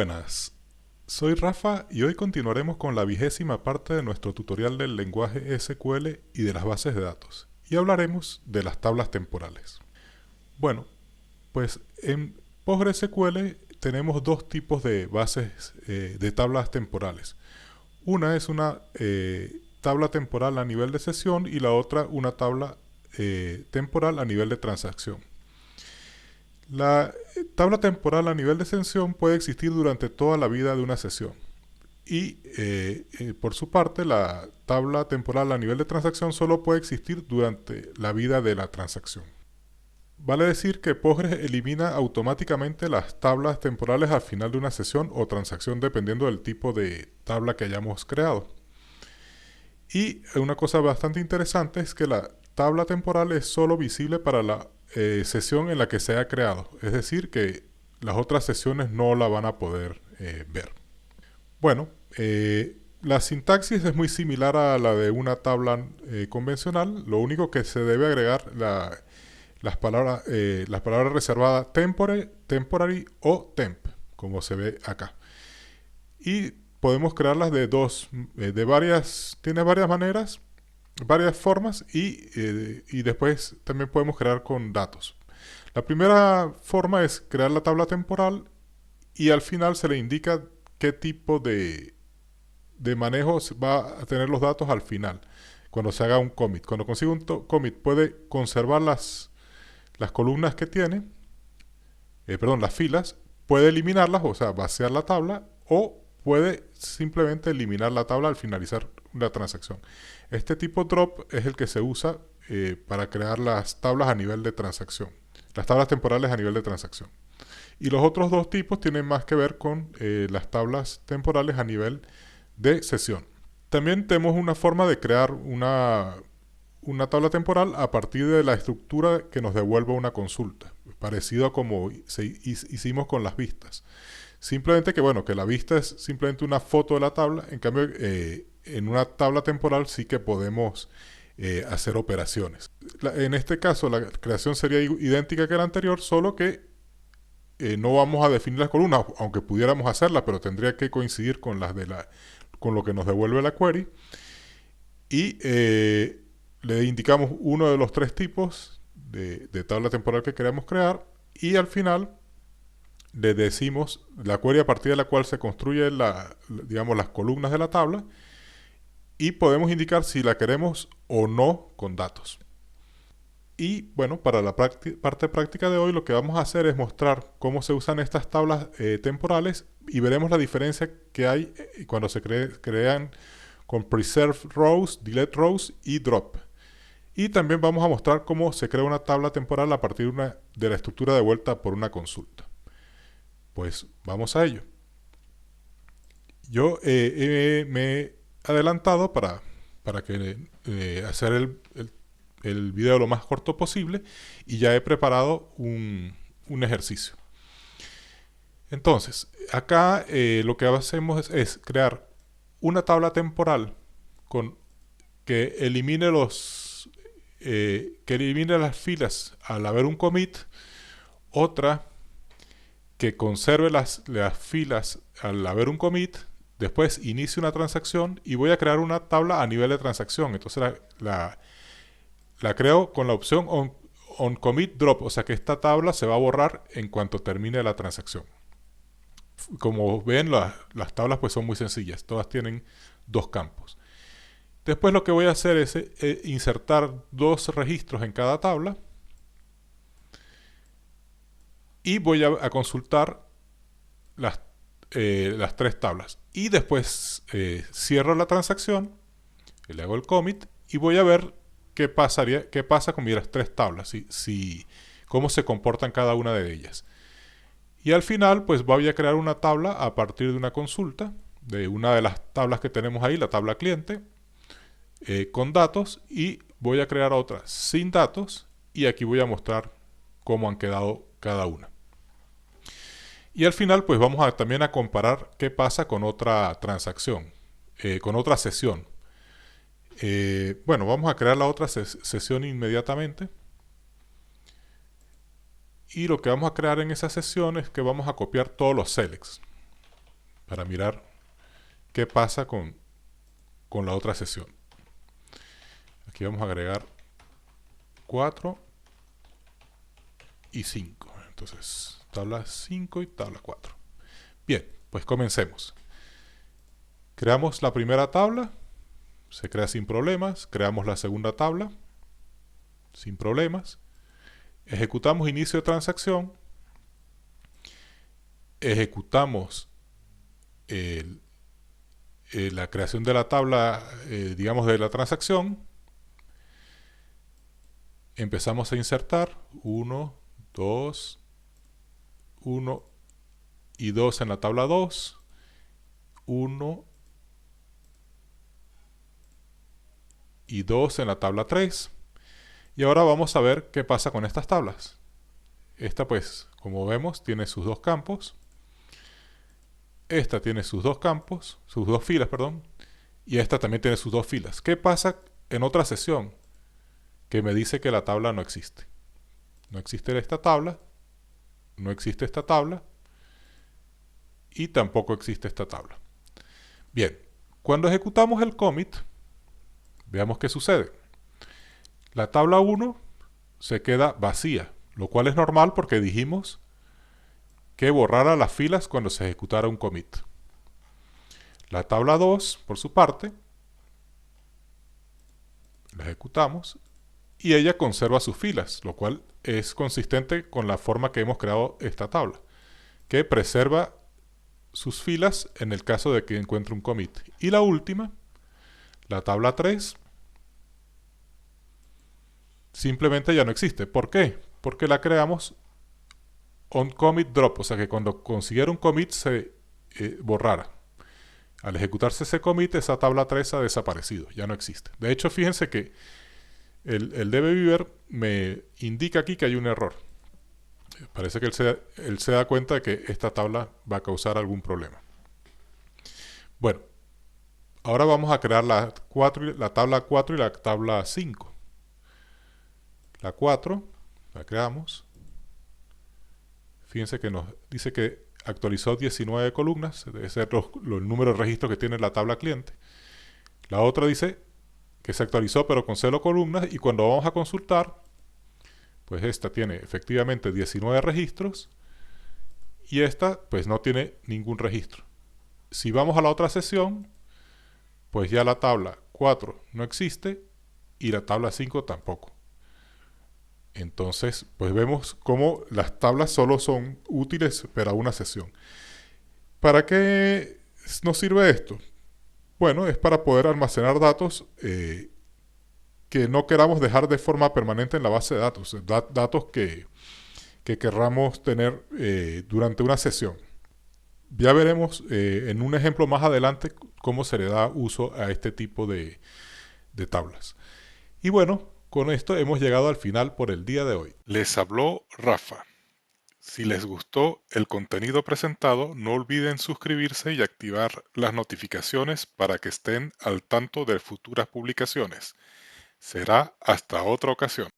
Buenas, soy Rafa y hoy continuaremos con la 20ª parte de nuestro tutorial del lenguaje SQL y de las bases de datos, y hablaremos de las tablas temporales. Bueno, pues en PostgreSQL tenemos dos tipos de bases de tablas temporales. Una es una tabla temporal a nivel de sesión y la otra una tabla temporal a nivel de transacción. La tabla temporal a nivel de sesión puede existir durante toda la vida de una sesión. Y por su parte, la tabla temporal a nivel de transacción solo puede existir durante la vida de la transacción. Vale decir que Postgres elimina automáticamente las tablas temporales al final de una sesión o transacción dependiendo del tipo de tabla que hayamos creado. Y una cosa bastante interesante es que la tabla temporal es solo visible para la sesión en la que se ha creado, es decir, que las otras sesiones no la van a poder ver. Bueno, la sintaxis es muy similar a la de una tabla convencional, lo único que se debe agregar las palabras reservadas temporary o temp, como se ve acá. Y podemos crearlas tiene varias maneras, varias formas y después también podemos crear con datos. La primera forma es crear la tabla temporal y al final se le indica qué tipo de manejo va a tener los datos al final, cuando se haga un commit. Cuando consiga un commit puede conservar las columnas que tiene, las filas, puede eliminarlas, o sea, vaciar la tabla, o puede simplemente eliminar la tabla al finalizar la transacción. Este tipo drop es el que se usa para crear las tablas a nivel de transacción, las tablas temporales a nivel de transacción. Y los otros dos tipos tienen más que ver con las tablas temporales a nivel de sesión. También tenemos una forma de crear una tabla temporal a partir de la estructura que nos devuelva una consulta, parecido a como hicimos con las vistas. Simplemente que la vista es simplemente una foto de la tabla, en cambio en una tabla temporal sí que podemos hacer operaciones. En este caso la creación sería idéntica que la anterior, solo que no vamos a definir las columnas, aunque pudiéramos hacerla, pero tendría que coincidir con con lo que nos devuelve la query. Y le indicamos uno de los tres tipos de tabla temporal que queremos crear y al final le decimos la query a partir de la cual se construyen las columnas de la tabla y podemos indicar si la queremos o no con datos. Y bueno, para la parte práctica de hoy lo que vamos a hacer es mostrar cómo se usan estas tablas temporales y veremos la diferencia que hay cuando se crean con preserve rows, delete rows y drop. Y también vamos a mostrar cómo se crea una tabla temporal a partir de la estructura de vuelta por una consulta. Pues vamos a ello. Yo me he adelantado para hacer el video lo más corto posible y ya he preparado un ejercicio. Entonces, acá lo que hacemos es crear una tabla temporal que elimine las filas al haber un commit, otra que conserve las filas al haber un commit, después inicie una transacción y voy a crear una tabla a nivel de transacción. Entonces la creo con la opción on commit drop, o sea que esta tabla se va a borrar en cuanto termine la transacción. Como ven, las tablas pues son muy sencillas, todas tienen dos campos. Después lo que voy a hacer es insertar dos registros en cada tabla y voy a consultar las tres tablas. Y después cierro la transacción, le hago el commit y voy a ver qué pasa con mis tres tablas, cómo se comportan cada una de ellas. Y al final pues voy a crear una tabla a partir de una consulta de una de las tablas que tenemos ahí, la tabla cliente, con datos, y voy a crear otra sin datos y aquí voy a mostrar cómo han quedado cada una. Y al final pues vamos también a comparar qué pasa con otra transacción, con otra sesión. Bueno, vamos a crear la otra sesión inmediatamente. Y lo que vamos a crear en esa sesión es que vamos a copiar todos los selects. para mirar qué pasa con la otra sesión. Aquí vamos a agregar 4 y 5. Entonces, tabla 5 y tabla 4. Bien, pues comencemos. Creamos la primera tabla, se crea sin problemas. Creamos la segunda tabla, sin problemas. Ejecutamos inicio de transacción. Ejecutamos la creación de la tabla, digamos, de la transacción. Empezamos a insertar 1, 2, 1 y 2 en la tabla 2, 1 y 2 en la tabla 3. Y ahora vamos a ver qué pasa con estas tablas. Esta, pues, como vemos, tiene sus dos campos. Esta tiene sus dos campos, sus dos filas, perdón. Y esta también tiene sus dos filas. ¿Qué pasa en otra sesión? Que me dice que la tabla no existe. No existe esta tabla, no existe esta tabla y tampoco existe esta tabla. Bien, cuando ejecutamos el commit, veamos qué sucede. La tabla 1 se queda vacía, lo cual es normal porque dijimos que borrara las filas cuando se ejecutara un commit. La tabla 2, por su parte, la ejecutamos y ella conserva sus filas, lo cual es consistente con la forma que hemos creado esta tabla, que preserva sus filas en el caso de que encuentre un commit. Y la última, la tabla 3, simplemente ya no existe. ¿Por qué? Porque la creamos on commit drop, o sea que cuando consiguiera un commit se borrara. Al ejecutarse ese commit, esa tabla 3 ha desaparecido, ya no existe. De hecho, fíjense que el dbViewer me indica aquí que hay un error. Parece que él se da cuenta de que esta tabla va a causar algún problema. Bueno, ahora vamos a crear la tabla 4 y la tabla 5. La 4 la creamos. Fíjense que nos dice que actualizó 19 columnas, debe ser el número de registros que tiene la tabla cliente. La otra dice que se actualizó pero con 0 columnas, y cuando vamos a consultar, pues esta tiene efectivamente 19 registros y esta pues no tiene ningún registro. Si vamos a la otra sesión, pues ya la tabla 4 no existe y la tabla 5 tampoco. Entonces, pues vemos cómo las tablas solo son útiles para una sesión. ¿Para qué nos sirve esto? Bueno, es para poder almacenar datos que no queramos dejar de forma permanente en la base de datos, datos que querramos tener durante una sesión. Ya veremos en un ejemplo más adelante cómo se le da uso a este tipo de tablas. Y bueno, con esto hemos llegado al final por el día de hoy. Les habló Rafa. Si les gustó el contenido presentado, no olviden suscribirse y activar las notificaciones para que estén al tanto de futuras publicaciones. Será hasta otra ocasión.